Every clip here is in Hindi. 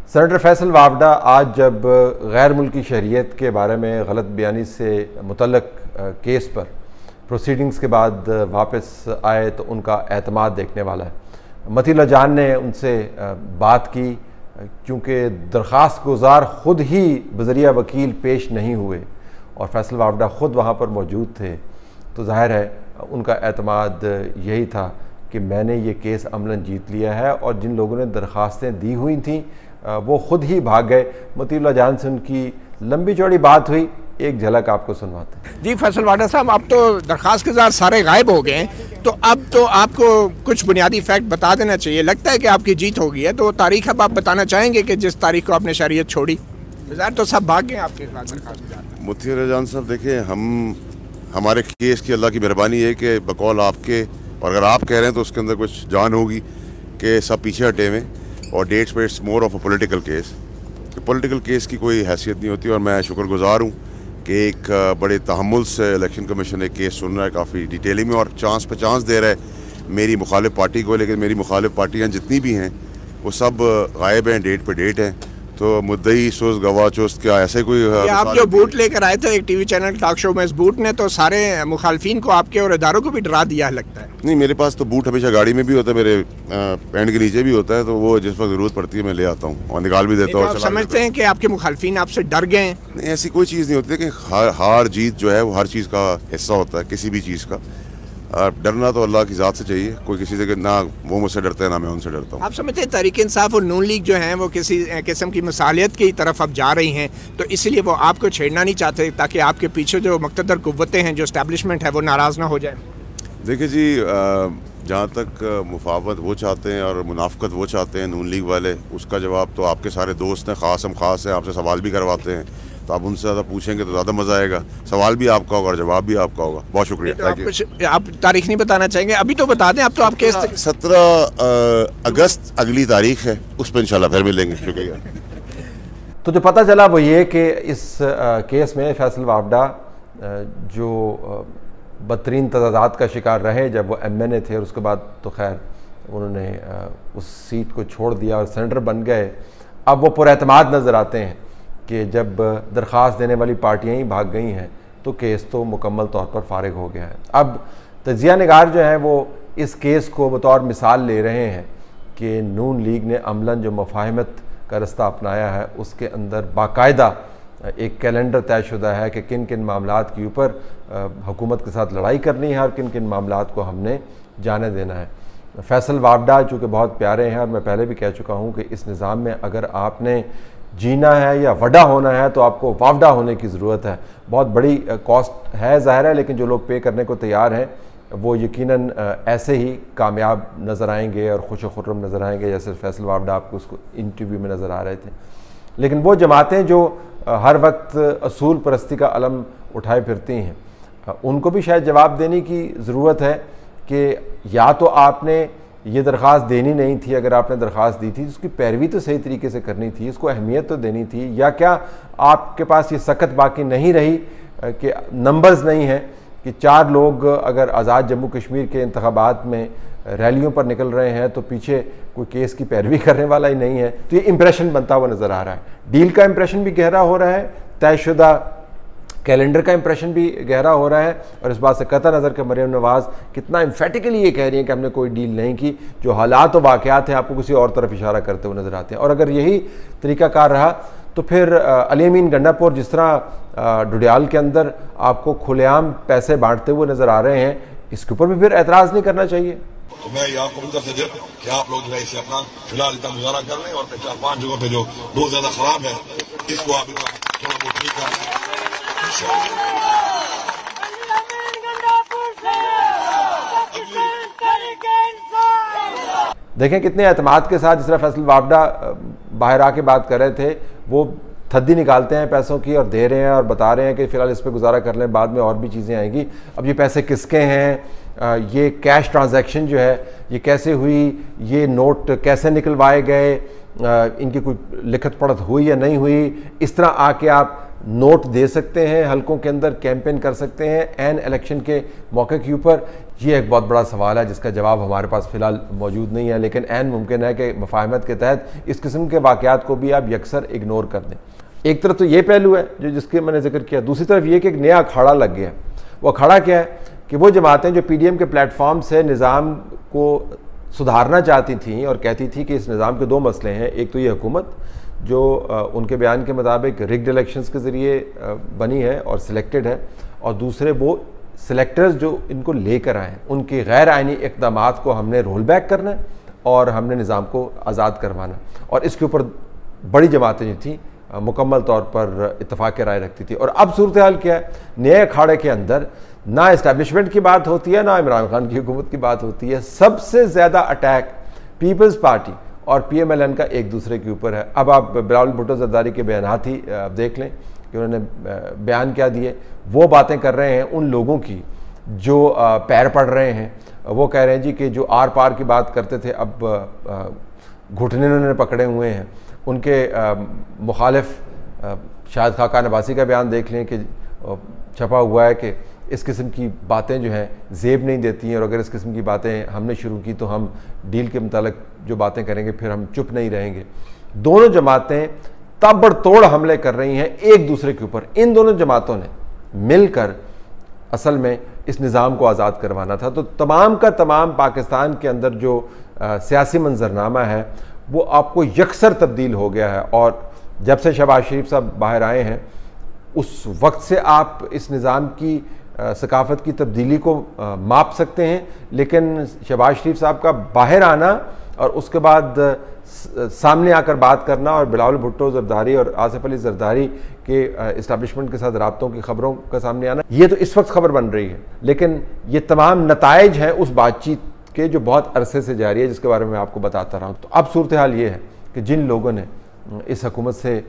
सेनेटर फैसल वावडा आज जब गैर मुल्की शहरियत के बारे में गलत बयानी से मुतल्लक केस पर प्रोसीडिंग्स के बाद वापस आए तो उनका एतमाद देखने वाला है। मतीला जान ने उनसे बात की क्योंकि दरख्वास्त गुजार ख़ुद ही बज़रिया वकील पेश नहीं हुए और फैसल वावडा ख़ुद वहाँ पर मौजूद थे, तो ज़ाहिर है उनका एतमाद यही था कि मैंने ये केस अमलन जीत लिया है। और जिन लोगों ने दरख्वास्तें दी हुई थी वो ख़ुद ही भाग गए। मतीला जान से उनकी लंबी चौड़ी बात हुई, एक झलक आपको सुनवाते हैं। जी फैसल वाडा साहब, अब तो दरख्वास्त के साथ सारे गायब हो गए हैं, तो अब तो आपको कुछ बुनियादी फैक्ट बता देना चाहिए। लगता है कि आपकी जीत हो गई है, तो तारीख अब आप बताना चाहेंगे कि जिस तारीख को आपने शरीयत छोड़ी? तो सब भाग गए आपके साथ। मतीला जान साहब देखिए, हमारे केस की अल्लाह की मेहरबानी है कि बकौल आपके, और अगर आप कह रहे हैं तो उसके अंदर कुछ जान होगी कि सब पीछे हटे हुए और डेट्स पे it's more of a political case. Political case की कोई हैसियत नहीं होती और मैं शुक्रगुजार हूँ कि एक बड़े तहम्मुल से इलेक्शन कमीशन एक केस सुन रहा है, काफ़ी डिटेलिंग में, और चांस पे चांस दे रहा है मेरी मुखालिफ पार्टी को। लेकिन मेरी मुखालिफ पार्टियाँ जितनी भी हैं वो सब गायब हैं, डेट पे डेट हैं। तो मुद्दई सुस्त गवाह चुस्त क्या ऐसे कोई आप जो बूट लेकर आए थे एक टीवी चैनल टॉक शो में, इस बूट ने तो सारे मुखालफिन को, आपके और इदारों को भी डरा दिया लगता है। नहीं, मेरे पास तो बूट हमेशा गाड़ी में भी होता है, मेरे पैंट के नीचे भी होता है, तो वो जिस वक्त ज़रूरत पड़ती है मैं ले आता हूँ और निकाल भी देता हूँ। समझते हैं कि आपके मुखालफिन आपसे डर गए हैं? नहीं, ऐसी कोई चीज़ नहीं होती है कि हार जीत जो है वो हर चीज़ का हिस्सा होता है, किसी भी चीज़ का। डरना तो अल्लाह की ज़ात से चाहिए, कोई किसी से ना वो मुझसे डरते हैं ना मैं उनसे डरता हूँ। आप समझते हैं तहरीक इंसाफ और नून लीग जो है वो किसी किस्म की मिसालियत की तरफ अब जा रही हैं, तो इसलिए वो आपको छेड़ना नहीं चाहते ताकि आपके पीछे जो मुक़्तदर कुव्वतें हैं, जो एस्टैब्लिशमेंट है, वो नाराज़ ना हो जाए? देखिए जी, जहाँ तक मुफावत वो चाहते हैं और मुनाफ़कत वो चाहते हैं नून लीग वाले, उसका जवाब तो आपके सारे दोस्त हैं, ख़ास हम ख़ास हैं, आपसे सवाल भी करवाते हैं, तो आप उनसे ज़्यादा पूछेंगे तो ज़्यादा मज़ा आएगा। सवाल भी आपका होगा और जवाब भी आपका होगा। बहुत शुक्रिया। आप तारीख नहीं बताना चाहेंगे? अभी तो बता दें। अब तो आपके 17 अगस्त अगली तारीख है, उस पर इंशाल्लाह फिर मिलेंगे। शुक्रिया। तो जो पता चला वो ये कि इस केस में फैसल वावडा जो बदतरीन तजादात का शिकार रहे जब वो MNA थे, और उसके बाद तो खैर उन्होंने उस सीट को छोड़ दिया और सेनेटर बन गए। अब वो पुरएतमाद नज़र आते हैं कि जब दरख्वास्त देने वाली पार्टियां ही भाग गई हैं तो केस तो मुकम्मल तौर पर फारिग हो गया है। अब तजिया निगार जो हैं वो इस केस को बतौर मिसाल ले रहे हैं कि नून लीग ने अमलन जो मुफाहमत का रास्ता अपनाया है उसके अंदर बाकायदा एक कैलेंडर तयशुदा है कि किन किन मामलात के ऊपर हुकूमत के साथ लड़ाई करनी है और किन किन मामलात को हमने जाने देना है। फैसल वावडा चूँकि बहुत प्यारे हैं और मैं पहले भी कह चुका हूँ कि इस निज़ाम में अगर आपने जीना है या वडा होना है तो आपको वावडा होने की ज़रूरत है। बहुत बड़ी कॉस्ट है ज़ाहिर है, लेकिन जो लोग पे करने को तैयार हैं वो यकीनन ऐसे ही कामयाब नज़र आएंगे और खुश खुर्रम नज़र आएंगे जैसे फैसल वावडा आपको उसको इंटरव्यू में नज़र आ रहे थे। लेकिन वो जमातें जो हर वक्त असूल परस्ती का अलम उठाए फिरती हैं, उनको भी शायद जवाब देने की ज़रूरत है कि या तो आपने ये दरख्वास्त देनी नहीं थी, अगर आपने दरख्वास्त दी थी तो उसकी पैरवी तो सही तरीके से करनी थी, इसको अहमियत तो देनी थी, या क्या आपके पास ये सकत बाकी नहीं रही कि नंबर्स नहीं हैं कि 4 लोग अगर आज़ाद जम्मू कश्मीर के इंतखाबात में रैलियों पर निकल रहे हैं तो पीछे कोई केस की पैरवी करने वाला ही नहीं है। तो ये इंप्रेशन बनता हुआ नज़र आ रहा है। डील का इंप्रेशन भी गहरा हो रहा है, तयशुदा कैलेंडर का इंप्रेशन भी गहरा हो रहा है, और इस बात से कतई नज़र कि मरियम नवाज़ कितना एम्फेटिकली ये कह रही हैं कि हमने कोई डील नहीं की। जो हालात और वाक़यात हैं आपको किसी और तरफ इशारा करते हुए नज़र आते हैं। और अगर यही तरीक़ाकार रहा तो फिर अली अमीन गंडापुर जिस तरह डुडियाल के अंदर आपको खुलेआम पैसे बांटते हुए नज़र आ रहे हैं, इसके ऊपर भी फिर एतराज़ नहीं करना चाहिए। तो मैं आपको उनका से देता हूँ कि आप लोग जो है इसे अपना फिलहाल इतना गुजारा कर लें और 4-5 जगहों पे जो बहुत ज़्यादा ख़राब है इसको आप थोड़ा बहुत ठीक कर। देखें कितने एतमाद के साथ जिस तरह फैसल वावडा बाहर आके बात कर रहे थे, वो थद्दी निकालते हैं पैसों की और दे रहे हैं और बता रहे हैं कि फ़िलहाल इस पर गुजारा कर लें, बाद में और भी चीज़ें आएंगी। अब ये पैसे किसके हैं, ये कैश ट्रांजैक्शन जो है ये कैसे हुई, ये नोट कैसे निकलवाए गए, इनकी कोई लिखत पढ़त हुई या नहीं हुई, इस तरह आके आप नोट दे सकते हैं, हलकों के अंदर कैंपेन कर सकते हैं एन इलेक्शन के मौके के ऊपर। ये एक बहुत बड़ा सवाल है जिसका जवाब हमारे पास फ़िलहाल मौजूद नहीं है, लेकिन ऐन मुमकिन है कि मफाहमत के तहत इस किस्म के वाक़यात को भी आप यकसर इग्नोर कर दें। एक तरफ तो ये पहलू है जो जिसके मैंने जिक्र किया, दूसरी तरफ ये कि एक नया अखाड़ा लग गया। वो अखाड़ा क्या है कि वो जमातें जो PDM के प्लेटफॉर्म से निज़ाम को सुधारना चाहती थी और कहती थी कि इस निज़ाम के दो मसले हैं, एक तो ये हुकूमत जो उनके बयान के मुताबिक रिग्ड इलेक्शंस के ज़रिए बनी है और सिलेक्टेड है, और दूसरे वो सिलेक्टर्स जो इनको लेकर आए हैं उनके गैर आइनी इक़दामात को हमने रोल बैक करना है और हमने निज़ाम को आज़ाद करवाना। और इसके ऊपर बड़ी जमातें जो थी मुकम्मल तौर पर इत्तफाक़ राय रखती थी। और अब सूरत हाल क्या है, नए अखाड़े के अंदर ना इस्टेब्लिशमेंट की बात होती है, ना इमरान खान की हुकूमत की बात होती है। सबसे ज़्यादा अटैक पीपल्स पार्टी और PMLN का एक दूसरे के ऊपर है। अब आप बिलावल भुट्टो ज़रदारी के बयानात ही देख लें कि उन्होंने बयान क्या दिए। वो बातें कर रहे हैं उन लोगों की जो पैर पड़ रहे हैं। वो कह रहे हैं जी कि जो आर पार की बात करते थे अब घुटने उन्होंने पकड़े हुए हैं। उनके मुखालिफ शाहिद खाकान अब्बासी का बयान देख लें कि छपा हुआ है कि इस किस्म की बातें जो हैं जेब नहीं देती हैं, और अगर इस किस्म की बातें हमने शुरू की तो हम डील के मुतालिक जो बातें करेंगे फिर हम चुप नहीं रहेंगे। दोनों जमातें ताबड़तोड़ हमले कर रही हैं एक दूसरे के ऊपर। इन दोनों जमातों ने मिलकर असल में इस निज़ाम को आज़ाद करवाना था। तो तमाम का तमाम पाकिस्तान के अंदर जो सियासी मंजरनामा है वो आपको यकसर तब्दील हो गया है। और जब से शहबाज शरीफ साहब बाहर आए हैं उस वक्त से आप इस निज़ाम की सकाफ़त की तब्दीली को माप सकते हैं, लेकिन शहबाज शरीफ साहब का बाहर आना और उसके बाद सामने आकर बात करना और बिलावल भुट्टो ज़रदारी और आसिफ अली ज़रदारी के इस्टेब्लिशमेंट के साथ राब्तों की खबरों का सामने आना, ये तो इस वक्त खबर बन रही है, लेकिन ये तमाम नताइज हैं उस बातचीत के जो बहुत अरसे से जारी है, जिसके बारे में आपको बताता रहा हूँ। तो अब सूरत हाल ये है कि जिन लोगों ने इस हुकूमत से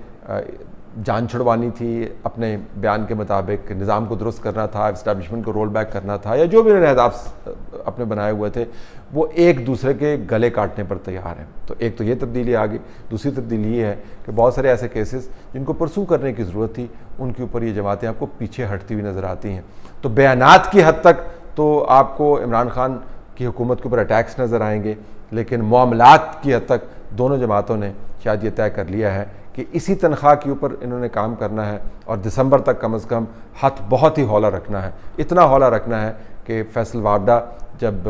जान छुड़वानी थी, अपने बयान के मुताबिक निज़ाम को दुरुस्त करना था, इस्टेब्लिशमेंट को रोल बैक करना था, या जो भी उन्होंने अहदाफ अपने बनाए हुए थे, वो एक दूसरे के गले काटने पर तैयार हैं। तो एक तो ये तब्दीली आ गई। दूसरी तब्दीली ये है कि बहुत सारे ऐसे केसेस जिनको परसू करने की ज़रूरत थी उनके ऊपर ये जमातें आपको पीछे हटती हुई नज़र आती हैं। तो बयानात की हद तक तो आपको इमरान खान की हुकूमत के ऊपर अटैक्स नज़र आएंगे, लेकिन मामलात की हद तक दोनों जमातों ने शायद ये तय कर लिया है कि इसी तनख्वाह के ऊपर इन्होंने काम करना है और दिसंबर तक कम से कम हाथ बहुत ही हौला रखना है। इतना हौला रखना है कि फैसल वावडा जब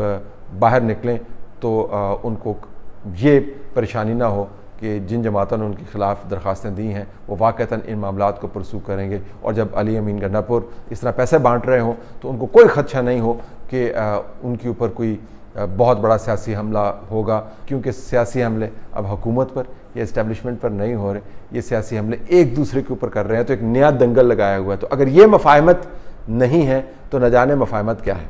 बाहर निकलें तो उनको ये परेशानी ना हो कि जिन जमातों ने उनके ख़िलाफ़ दरख्वास्तें दी हैं वो वाक़तन इन मामलात को परसू करेंगे। और जब अली अमीन गन्नापुर इस तरह पैसे बांट रहे हों तो उनको कोई खदशा नहीं हो कि उनके ऊपर कोई बहुत बड़ा सियासी हमला होगा, क्योंकि सियासी हमले अब हुकूमत पर या इस्टेब्लिशमेंट पर नहीं हो रहे, ये सियासी हमले एक दूसरे के ऊपर कर रहे हैं। तो एक नया दंगल लगाया हुआ है। तो अगर ये मफाहमत नहीं है तो न जाने मफाहमत क्या है।